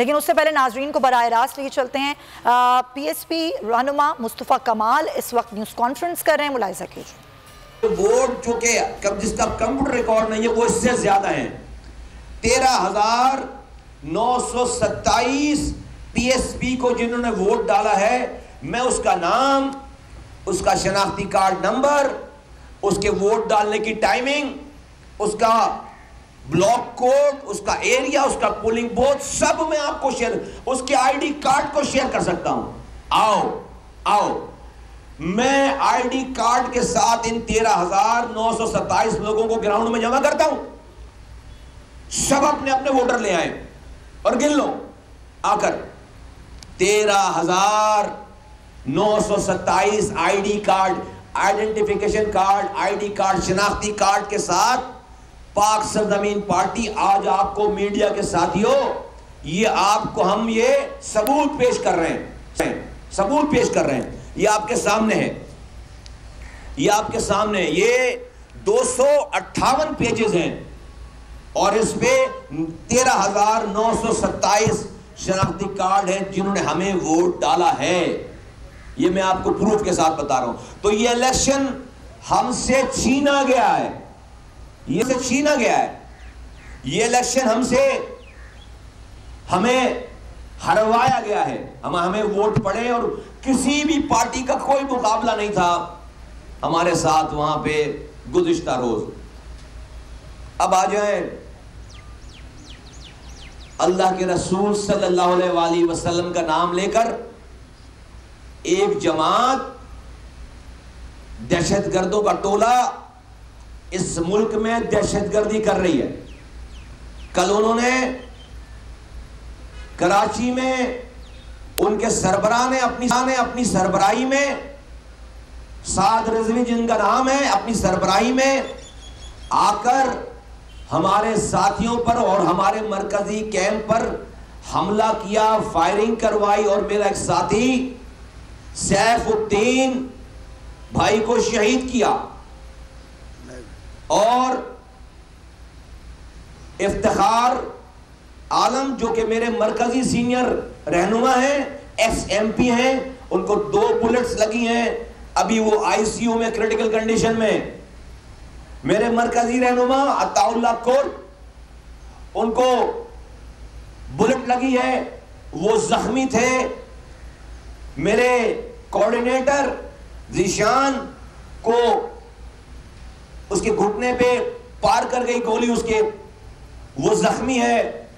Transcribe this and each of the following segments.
लेकिन उससे पहले नाजरीन को बराह रास्त लिए चलते हैं। PSP रहनुमा मुस्तफ़ा कमाल इस वक्त न्यूज़ कॉन्फ्रेंस कर रहे हैं, मुलाहिजा कीजिए। वोट जो कि जिसका कंप्यूटर रिकॉर्ड नहीं है वो इससे ज्यादा है। 13,927 PSP को जिन्होंने वोट डाला है, मैं उसका नाम, उसका शनाख्ती कार्ड नंबर, उसके वोट डालने की टाइमिंग, उसका ब्लॉक कोड, उसका एरिया, उसका पोलिंग बूथ, सब मैं आपको शेयर, उसके ID कार्ड को शेयर कर सकता हूं। आओ मैं ID कार्ड के साथ इन 13,927 लोगों को ग्राउंड में जमा करता हूं। सब अपने अपने वोटर ले आए और गिन लो आकर। 13,927 ID card, identification card, ID card, शनाख्ती कार्ड के साथ पाक सरजमीन पार्टी आज आपको मीडिया के साथियों, ये आपको हम ये सबूत पेश कर रहे हैं, सबूत पेश कर रहे हैं। ये आपके सामने है, ये आपके सामने, ये 258 पेजेस हैं और इस पे 13,927 शनाख्ती कार्ड हैं जिन्होंने हमें वोट डाला है। ये मैं आपको प्रूफ के साथ बता रहा हूं। तो ये इलेक्शन हमसे छीना गया है, ये से छीना गया है। ये इलेक्शन हमें हरवाया गया है। हमें वोट पड़े और किसी भी पार्टी का कोई मुकाबला नहीं था हमारे साथ वहां पे गुज़िश्ता रोज। अब आ जाए अल्लाह के रसूल सल्लल्लाहु अलैहि वसल्लम का नाम लेकर एक जमात, दहशतगर्दों का टोला इस मुल्क में दहशतगर्दी कर रही है। कल उन्होंने कराची में उनके सरबराह ने अपनी सरबराही में, साद रिजवी जिनका नाम है, अपनी सरबराही में आकर हमारे साथियों पर और हमारे मरकजी कैंप पर हमला किया, फायरिंग करवाई और मेरा एक साथी सैफुद्दीन भाई को शहीद किया। और इफ्तिखार आलम जो कि मेरे मरकजी सीनियर रहनुमा हैं, ex-MP हैं, उनको 2 बुलेट्स लगी हैं, अभी वो ICU में क्रिटिकल कंडीशन में। मेरे मरकजी रहनुमा अताउल्लाह कोर, उनको बुलेट लगी है, वो जख्मी थे। मेरे कोऑर्डिनेटर जीशान को उसके घुटने पे पार कर गई गोली, उसके, वो जख्मी है।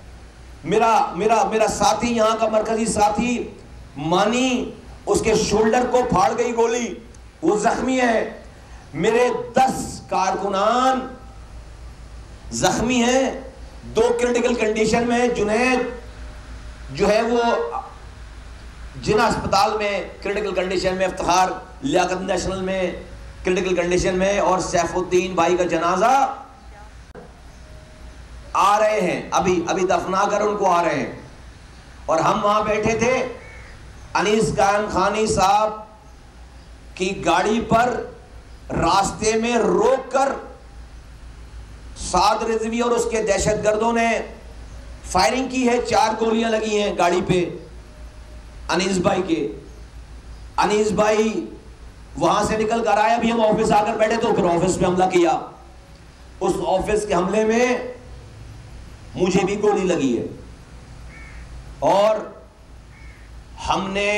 मेरा साथी, यहां का मरकजी साथी मानी, उसके शोल्डर को फाड़ गई गोली, वो जख्मी है। मेरे 10 कारकुनान जख्मी हैं, 2 क्रिटिकल कंडीशन में। जुनैद जो है वो जिना अस्पताल में क्रिटिकल कंडीशन में, इफ्तिखार लियाकत नेशनल में क्रिटिकल कंडीशन में, और सैफुद्दीन भाई का जनाजा आ रहे हैं, अभी दफना कर उनको आ रहे हैं। और हम वहां बैठे थे, अनीस कायम खानी साहब की गाड़ी पर रास्ते में रोककर साद रिजवी और उसके दहशतगर्दों ने फायरिंग की है। 4 गोलियां लगी हैं गाड़ी पे अनीस भाई के। अनीस भाई वहां से निकल कर आए, अभी हम ऑफिस आकर बैठे तो फिर ऑफिस पे हमला किया। उस ऑफिस के हमले में मुझे भी गोली लगी है और हमने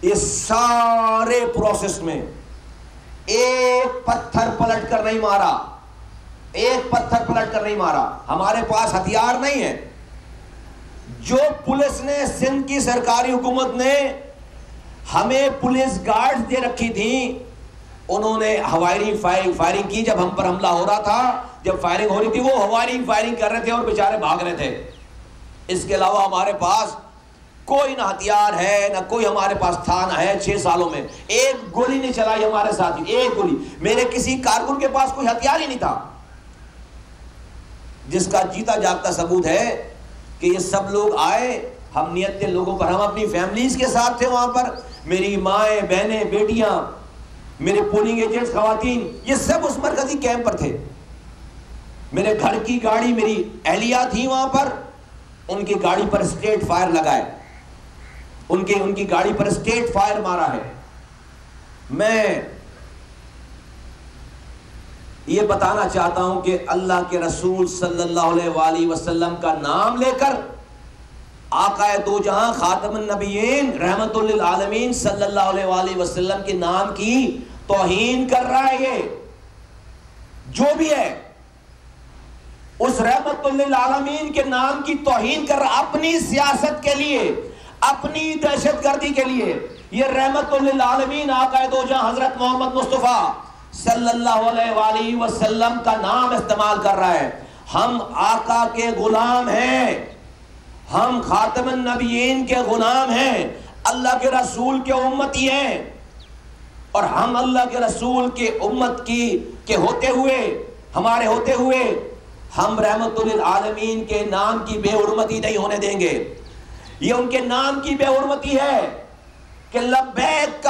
इस सारे प्रोसेस में एक पत्थर पलट कर नहीं मारा, एक पत्थर पलट कर नहीं मारा। हमारे पास हथियार नहीं है। जो पुलिस ने, सिंध की सरकारी हुकूमत ने हमें पुलिस गार्ड दे रखी थी, उन्होंने हवाई फायरिंग की। जब हम पर हमला हो रहा था, जब फायरिंग हो रही थी, वो हवाई फायरिंग कर रहे थे और बेचारे भाग रहे थे। इसके अलावा हमारे पास कोई ना हथियार है, ना कोई हमारे पास था, ना है। 6 सालों में एक गोली नहीं चलाई हमारे साथ, एक गोली। मेरे किसी कारकुन के पास कोई हथियार ही नहीं था, जिसका जीता जागता सबूत है कि ये सब लोग आए, हम नियत के लोगों पर, हम अपनी फैमिलीज के साथ थे वहां पर। मेरी माएँ, बहनें, बेटियां, मेरे पोलिंग एजेंट्स, खवातीन, ये सब उस मरकजी कैंप पर थे। मेरे घर की गाड़ी, मेरी अहलिया थी वहां पर, उनकी गाड़ी पर स्ट्रेट फायर लगाए, उनकी गाड़ी पर स्ट्रेट फायर मारा है। मैं ये बताना चाहता हूं कि अल्लाह के रसूल सल्लल्लाहु अलैहि वसल्लम का नाम लेकर आकाए दो जहां खातमुन नबिय्यीन रहमतुल लिल आलमीन सल्लल्लाहु अलैहि वसल्लम के नाम की तौहीन कर रहा है। ये जो भी है उस रहमतुल लिल आलमीन के नाम की तौहीन कर रहा, अपनी सियासत के लिए, अपनी दहशतगर्दी के लिए। ये रहमतुल लिल आलमीन आकाए दो जहां हजरत मोहम्मद मुस्तफा सल्लल्लाहु अलैहि वसल्लम का नाम इस्तेमाल कर रहा है। हम आका के गुलाम हैं, हम खातमुन नबिय्यीन के गुलाम हैं, अल्लाह के रसूल के उम्मती हैं। और हम अल्लाह के रसूल के उम्मत के होते हुए, हमारे होते हुए, हम रहमतुल लिल आलमीन के नाम की बेहुरमती नहीं होने देंगे। ये उनके नाम की बेहुरमती है कि लब्बैक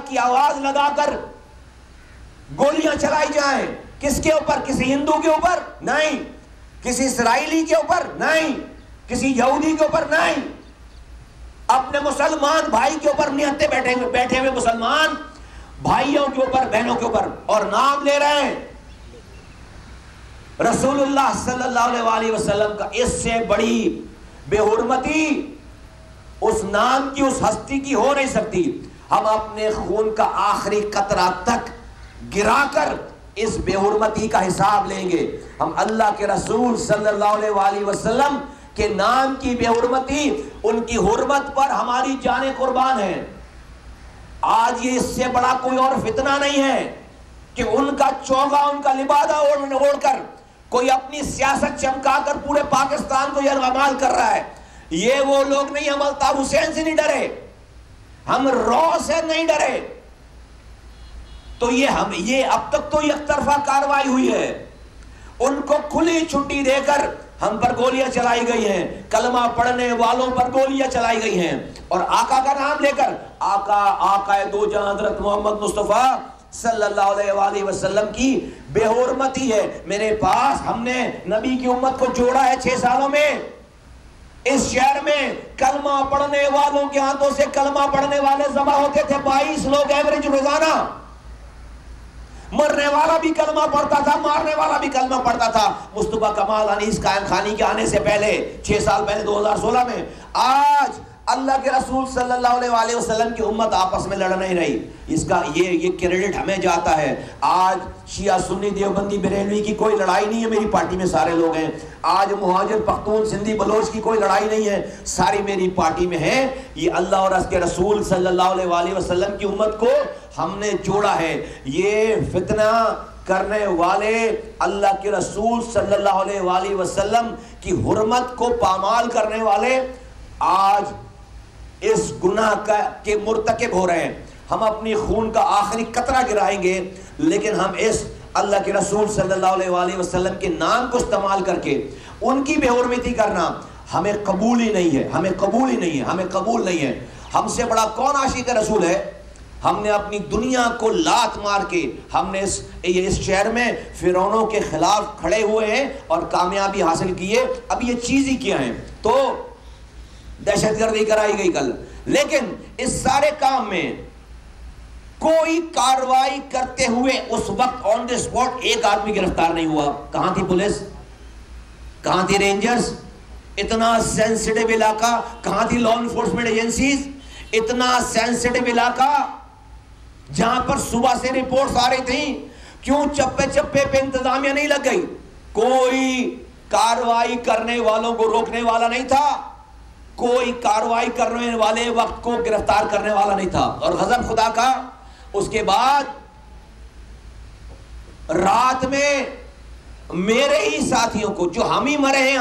की आवाज लगाकर गोलियां चलाई जाएं। किसके ऊपर? किसी हिंदू के ऊपर नहीं, किसी इस्राएली के ऊपर नहीं, किसी यहूदी के ऊपर नहीं, अपने मुसलमान भाई के ऊपर निहत्ते बैठे हुए मुसलमान भाइयों के ऊपर, बहनों के ऊपर, और नाम ले रहे हैं रसूलुल्लाह सल्लल्लाहु अलैहि वसल्लम का। इससे बड़ी बेहुरमती उस नाम की, उस हस्ती की हो नहीं सकती। हम अपने खून का आखिरी कतरा तक गिराकर इस बेहुरमती का हिसाब लेंगे। हम अल्लाह के रसूल सल्लल्लाहु अलैहि वसल्लम के नाम की बेहुरमती, उनकी हुर्मत पर हमारी जानें कुर्बान है। आज ये इससे बड़ा कोई और फितना नहीं है कि उनका चौगा, उनका लिबादा ओढ़कर कोई अपनी सियासत चमकाकर पूरे पाकिस्तान को यरगमाल कर रहा है। ये वो लोग नहीं, हम अल्ताफ हुसैन से नहीं डरे, हम रॉ से नहीं डरे। तो ये अब तक तो एक तरफा कार्रवाई हुई है। उनको खुली छुट्टी देकर हम पर गोलियां चलाई गई हैं, कलमा पढ़ने वालों पर गोलियां चलाई गई हैं, और आका का नाम लेकर, आकाए दो जहां हजरत मोहम्मद मुस्तफा सल्लल्लाहु अलैहि वसल्लम की बेहुरमती है। मेरे पास हमने नबी की उम्मत को जोड़ा है 6 सालों में। इस शहर में कलमा पढ़ने वालों के हाथों से कलमा पढ़ने वाले जमा होते थे 22 लोग एवरेज रोजाना। मरने वाला भी कलमा पढ़ता था, मारने वाला भी कलमा पढ़ता था। मुस्तफा कमाल अनीस कायम खानी के आने से पहले 6 साल पहले 2016 में, आज अल्लाह के रसूल सल्लल्लाहु अलैहि वसल्लम की उम्मत आपस में लड़ नहीं रही। इसका ये क्रेडिट हमें जाता है। आज शिया सुन्नी देवबंदी बरेलवी की कोई लड़ाई नहीं है, मेरी पार्टी में सारे लोग हैं। आज मुहाजिर पख्तून सिंधी बलोच की कोई लड़ाई नहीं है, सारी मेरी पार्टी में है। ये अल्लाह और उसके रसूल सल्लल्लाहु अलैहि वसल्लम की उम्मत को हमने जोड़ा है। ये फितना करने वाले अल्लाह के रसूल सल्लल्लाहु अलैहि वसल्लम की हुर्मत को पामाल करने वाले आज इस गुनाह के मुर्तकिब हो रहे हैं। हम अपनी खून का आखिरी कतरा गिराएंगे, लेकिन हम इस अल्लाह के रसूल सल्लल्लाहु अलैहि वसल्लम के नाम को इस्तेमाल करके उनकी बेहुरमती करना हमें कबूल ही नहीं है, हमें कबूल ही नहीं है, हमें कबूल नहीं है। हमसे बड़ा कौन आशिक रसूल है? हमने अपनी दुनिया को लात मार के हमने इस शहर में फिरौनों के खिलाफ खड़े हुए हैं और कामयाबी हासिल की है। अब ये चीज ही क्या है? तो दहशतगर्दी कराई गई कल, लेकिन इस सारे काम में कोई कार्रवाई करते हुए उस वक्त ऑन द स्पॉट एक आदमी गिरफ्तार नहीं हुआ। कहां थी पुलिस? कहां थी रेंजर्स? इतना सेंसिटिव इलाका, कहां थी लॉ एनफोर्समेंट एजेंसीज? इतना सेंसिटिव इलाका जहां पर सुबह से रिपोर्ट्स आ रही थी, क्यों चप्पे चप्पे पे इंतजामिया नहीं लग गई? कोई कार्रवाई करने वालों को रोकने वाला नहीं था, कोई कार्रवाई करने वाले वक्त को गिरफ्तार करने वाला नहीं था। और गजब खुदा का, उसके बाद रात में मेरे ही साथियों को, जो हम ही मरे हैं,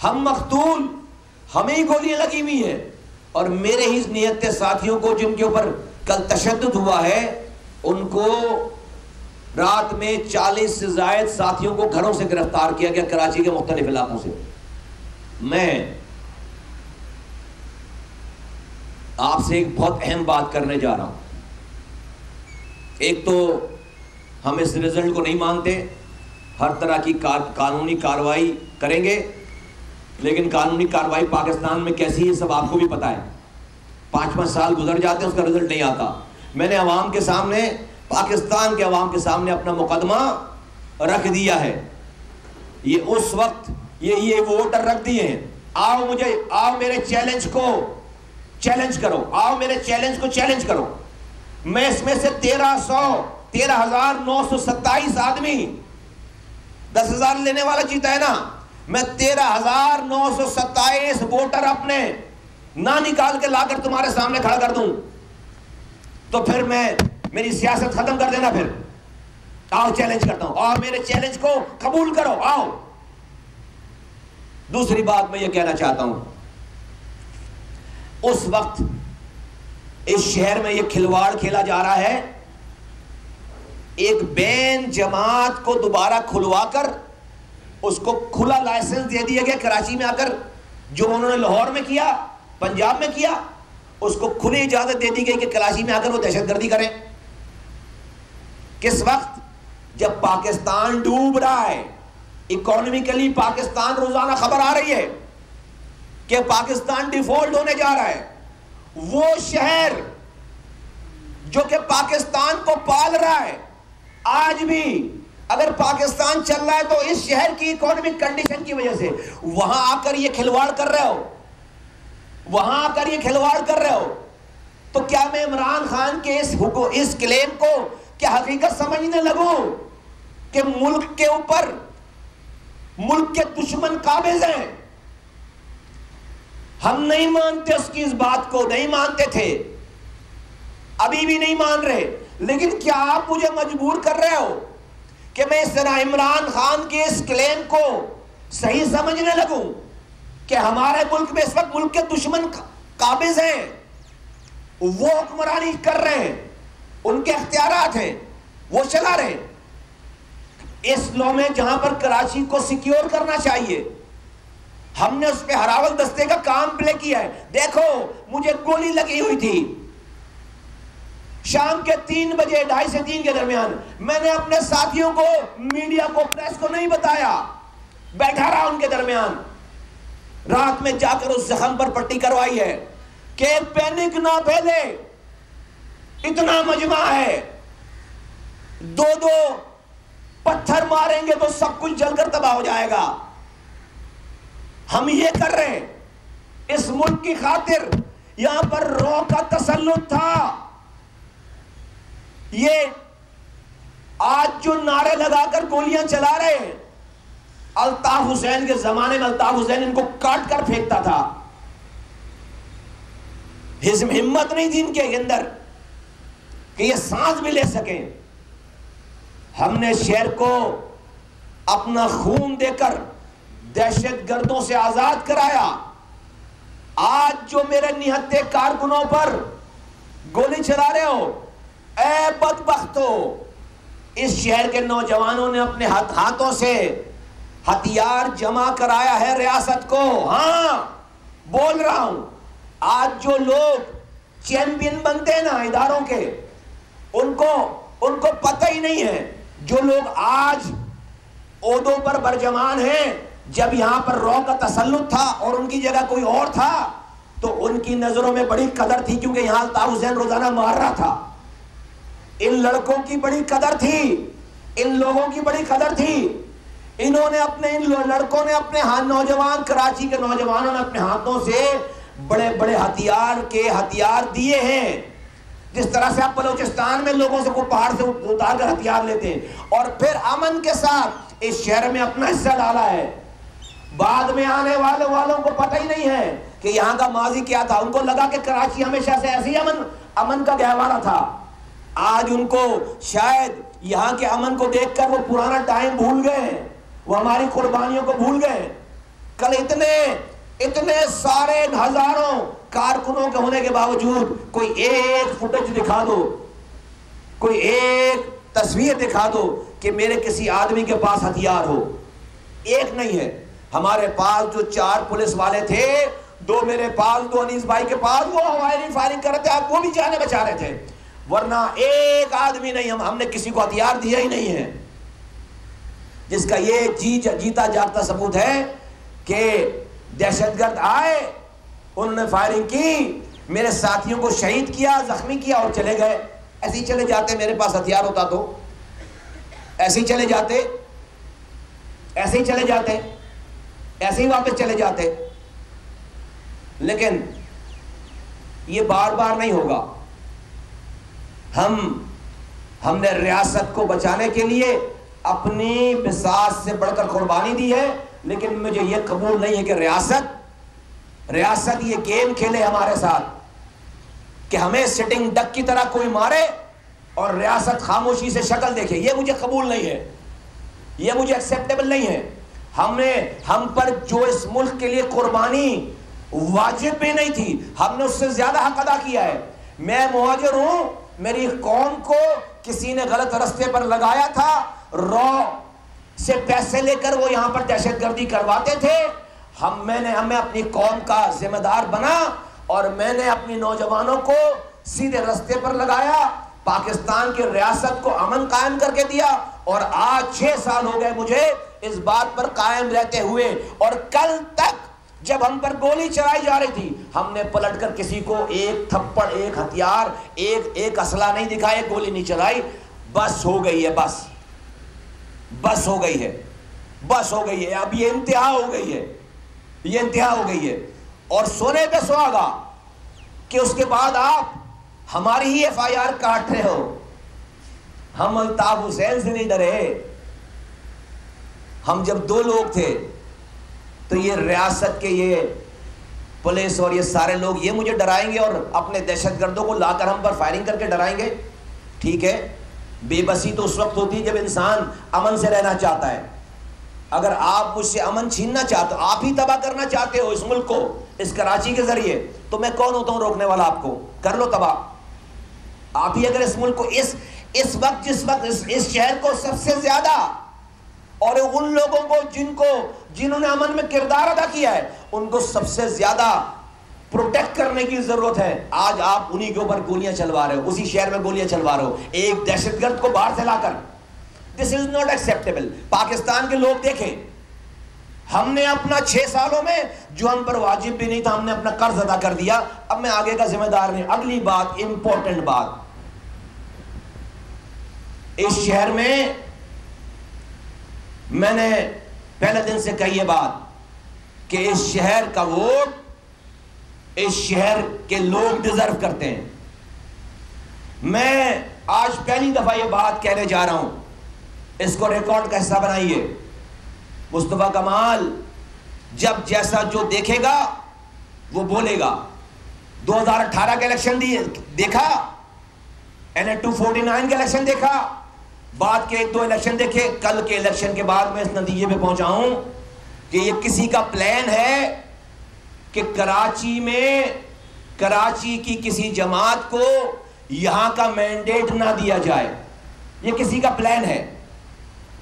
हम मकतूल, हमें ही गोलियां लगी हुई है, और मेरे ही नियत साथियों को जिनके ऊपर कल तशद्दुद हुआ है, उनको रात में 40 से ज्यादा साथियों को घरों से गिरफ्तार किया गया, कराची के मुख्तलिफ इलाकों से। मैं आपसे एक बहुत अहम बात करने जा रहा हूं। एक तो हम इस रिजल्ट को नहीं मानते, हर तरह की कानूनी कार्रवाई करेंगे, लेकिन कानूनी कार्रवाई पाकिस्तान में कैसी है सब आपको भी पता है। 5-5 साल गुजर जाते हैं, उसका रिजल्ट नहीं आता। मैंने अवाम के सामने, पाकिस्तान के अवाम के सामने अपना मुकदमा रख दिया है। ये उस वक्त ये वोटर रख दिए हैं। आओ मेरे चैलेंज को चैलेंज करो, आओ मेरे चैलेंज को चैलेंज करो। मैं इसमें से 13,927 आदमी, 10,000 लेने वाला जीता है ना, मैं 13,927 वोटर अपने ना निकाल के लाकर तुम्हारे सामने खड़ा कर दूं तो फिर मेरी सियासत खत्म कर देना। फिर आओ चैलेंज करता हूं, और मेरे चैलेंज को कबूल करो, आओ। दूसरी बात मैं ये कहना चाहता हूं, उस वक्त इस शहर में ये खिलवाड़ खेला जा रहा है। एक बैन जमात को दोबारा खुलवाकर उसको खुला लाइसेंस दे दिया गया कराची में आकर, जो उन्होंने लाहौर में किया, पंजाब में किया, उसको खुली इजाजत दे दी गई कि कराची में आकर वो दहशतगर्दी करें। किस वक्त? जब पाकिस्तान डूब रहा है, इकोनॉमिकली पाकिस्तान, रोजाना खबर आ रही है कि पाकिस्तान डिफॉल्ट होने जा रहा है। वो शहर जो कि पाकिस्तान को पाल रहा है, आज भी अगर पाकिस्तान चल रहा है तो इस शहर की इकोनॉमिक कंडीशन की वजह से। वहां आकर ये खिलवाड़ कर रहे हो, वहां आकर ये खिलवाड़ कर रहे हो, तो क्या मैं इमरान खान के इस क्लेम को क्या हकीकत समझने लगूं कि मुल्क के ऊपर मुल्क के दुश्मन काबिज हैं? हम नहीं मानते उसकी इस बात को, नहीं मानते थे, अभी भी नहीं मान रहे। लेकिन क्या आप मुझे मजबूर कर रहे हो कि मैं इस तरह इमरान खान के इस क्लेम को सही समझने लगूं कि हमारे मुल्क में इस वक्त मुल्क के दुश्मन काबिज हैं, वो हुक्मरानी कर रहे हैं, उनके अख्तियारात हैं, वो चला रहे हैं। इस लॉ में जहां पर कराची को सिक्योर करना चाहिए, हमने उस पर हरावल दस्ते का काम प्ले किया है। देखो, मुझे गोली लगी हुई थी शाम के 3 बजे, 2:30 से 3 के दरमियान। मैंने अपने साथियों को, मीडिया को, प्रेस को नहीं बताया, बैठा रहा उनके दरमियान। रात में जाकर उस जख्म पर पट्टी करवाई है कि पैनिक ना फैले, इतना मजमा है, 2-2 पत्थर मारेंगे तो सब कुछ जलकर तबाह हो जाएगा। हम ये कर रहे हैं इस मुल्क की खातिर। यहां पर रॉ का तसल्लुत था। ये आज जो नारे लगाकर गोलियां चला रहे हैं, अल्ताफ हुसैन के जमाने में अल्ताफ हुसैन इनको काट कर फेंकता था। हिम्मत नहीं थी इनके अंदर कि ये सांस भी ले सकें। हमने शहर को अपना खून देकर दहशतगर्दों से आजाद कराया। आज जो मेरे निहत्ते कारकुनों पर गोली चला रहे हो, ऐ बदबख्तो, इस शहर के नौजवानों ने अपने हाथों से हथियार जमा कराया है रियासत को। हां, बोल रहा हूं, आज जो लोग चैंपियन बनते हैं ना इदारों के, उनको पता ही नहीं है। जो लोग आज ओहदों पर बरजमान हैं, जब यहां पर रॉ का तसल्लुत था और उनकी जगह कोई और था, तो उनकी नजरों में बड़ी कदर थी, क्योंकि यहां अल्ताफ हुसैन रोजाना मार रहा था। इन लड़कों की बड़ी कदर थी, इन लोगों की बड़ी कदर थी। इन लड़कों ने अपने नौजवान, कराची के नौजवानों ने अपने हाथों से बड़े बड़े हथियार दिए हैं। जिस तरह से आप बलूचिस्तान में लोगों से पहाड़ से उतार कर हथियार लेते हैं और फिर अमन के साथ इस शहर में अपना हिस्सा डाला है। बाद में आने वालों को पता ही नहीं है कि यहाँ का माजी क्या था। उनको लगा कि कराची हमेशा से ऐसे ही अमन का गहवारा था। आज उनको शायद यहाँ के अमन को देखकर वो पुराना टाइम भूल गए, वो हमारी कुर्बानियों को भूल गए। कल इतने सारे हजारों कारकुनों के होने के बावजूद कोई एक फुटेज दिखा दो, कोई एक तस्वीर दिखा दो कि मेरे किसी आदमी के पास हथियार हो। एक नहीं है। हमारे पास जो 4 पुलिस वाले थे, 2 मेरे पास, 2 अनीस भाई के पास, वो हवाई फायरिंग कर रहे थे, आप वो भी जाने बचा रहे थे, वरना एक आदमी नहीं। हमने किसी को हथियार दिया ही नहीं है। जिसका ये जीता जागता सबूत है कि दहशतगर्द आए, उन्होंने फायरिंग की, मेरे साथियों को शहीद किया, जख्मी किया और चले गए। ऐसे ही चले जाते, मेरे पास हथियार होता तो ऐसे ही चले जाते, ऐसे ही चले जाते, ऐसे ही वापस चले जाते। लेकिन ये बार बार नहीं होगा। हमने रियासत को बचाने के लिए अपनी बिसात से बढ़कर कुर्बानी दी है, लेकिन मुझे यह कबूल नहीं है कि रियासत ये गेम खेले हमारे साथ कि हमें सिटिंग डक की तरह कोई मारे और रियासत खामोशी से शक्ल देखे। ये मुझे कबूल नहीं है, ये मुझे एक्सेप्टेबल नहीं है। हम पर जो इस मुल्क के लिए कुर्बानी वाजिब भी नहीं थी, हमने उससे ज्यादा हक अदा किया है। मैं मुहाजिर हूं, मेरी कौम को किसी ने गलत रास्ते पर लगाया था, रॉ से पैसे लेकर वो यहां पर दहशतगर्दी करवाते थे। हमें अपनी कौम का जिम्मेदार बना और मैंने अपनी नौजवानों को सीधे रास्ते पर लगाया, पाकिस्तान की रियासत को अमन कायम करके दिया। और आज 6 साल हो गए मुझे इस बात पर कायम रहते हुए। और कल तक जब हम पर गोली चलाई जा रही थी, हमने पलटकर किसी को एक थप्पड़, एक हथियार, एक असला नहीं दिखाया, गोली नहीं चलाई। बस हो गई है, बस हो गई है, बस हो गई है। अब ये इंतहा हो गई है, ये इंतहा हो गई है। और सोने पे सुहागा कि उसके बाद आप हमारी ही FIR काट रहे हो। हम अल्ताफ हुसैन से नहीं डरे। हम जब 2 लोग थे तो ये रियासत के ये पुलिस और ये सारे लोग ये मुझे डराएंगे और अपने दहशतगर्दों को लाकर हम पर फायरिंग करके डराएंगे। ठीक है, बेबसी तो उस वक्त होती है जब इंसान अमन से रहना चाहता है। अगर आप मुझसे अमन छीनना चाहते हो, आप ही तबाह करना चाहते हो इस मुल्क को, इस कराची के जरिए, तो मैं कौन होता हूं रोकने वाला? आपको कर लो तबाह। आप ही अगर इस मुल्क को इस वक्त जिस वक्त इस शहर को सबसे ज्यादा और उन लोगों को जिन्होंने अमन में किरदार अदा किया है, उनको सबसे ज्यादा प्रोटेक्ट करने की जरूरत है। आज आप उन्हीं के ऊपर गोलियां चलवा रहे हो, उसी शहर में गोलियां चलवा रहे हो, एक दहशतगर्द को बाहर से लाकर। This is not acceptable. Pakistan के लोग देखें, हमने अपना 6 सालों में जो हम पर वाजिब भी नहीं था, हमने अपना कर्ज अदा कर दिया। अब मैं आगे का जिम्मेदार नहीं। अगली बात, इंपॉर्टेंट बात, इस शहर में मैंने पहले दिन से कही है बात कि इस शहर का वोट इस शहर के लोग डिजर्व करते हैं। मैं आज पहली दफा यह बात कहने जा रहा हूं, इसको रिकॉर्ड का हिस्सा बनाइए। मुस्तफा कमाल जब जैसा जो देखेगा वो बोलेगा। 2018 के इलेक्शन देखा, NA 249 के इलेक्शन देखा, बाद के 1-2 इलेक्शन देखे, कल के इलेक्शन के बाद मैं इस नतीजे पे पहुंचा हूं कि ये किसी का प्लान है कि कराची की किसी जमात को यहां का मैंडेट ना दिया जाए। ये किसी का प्लान है।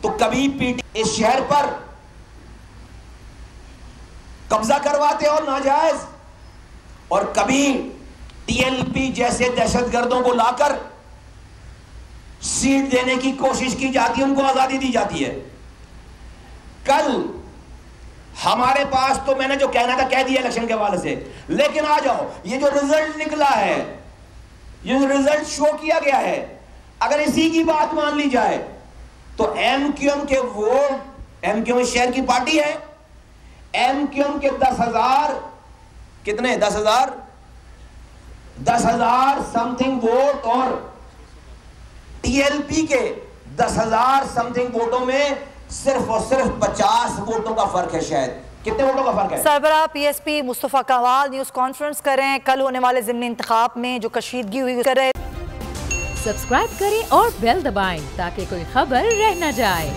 तो कभी पीटी इस शहर पर कब्जा करवाते और नाजायज, और कभी TLP जैसे दहशतगर्दों को लाकर सीट देने की कोशिश की जाती है, उनको आजादी दी जाती है। कल हमारे पास तो मैंने जो कहना था कह दिया इलेक्शन के हवाले से, लेकिन आ जाओ, ये जो रिजल्ट निकला है, ये जो रिजल्ट शो किया गया है, अगर इसी की बात मान ली जाए तो MQM के वोट, MQM शहर की पार्टी है, MQM के 10,000 कितने 10,000 समथिंग वोट और TLP के 10,000 समथिंग वोटों में सिर्फ और सिर्फ 50 वोटों का फर्क है। शायद कितने वोटों का फर्क है? सरबराह PSP मुस्तफा कमाल न्यूज़ कॉन्फ्रेंस करें कल होने वाले ज़िमनी इंतखाब में जो कशीदगी हुई करे। सब्सक्राइब करें और बेल दबाएं ताकि कोई खबर रह न जाए।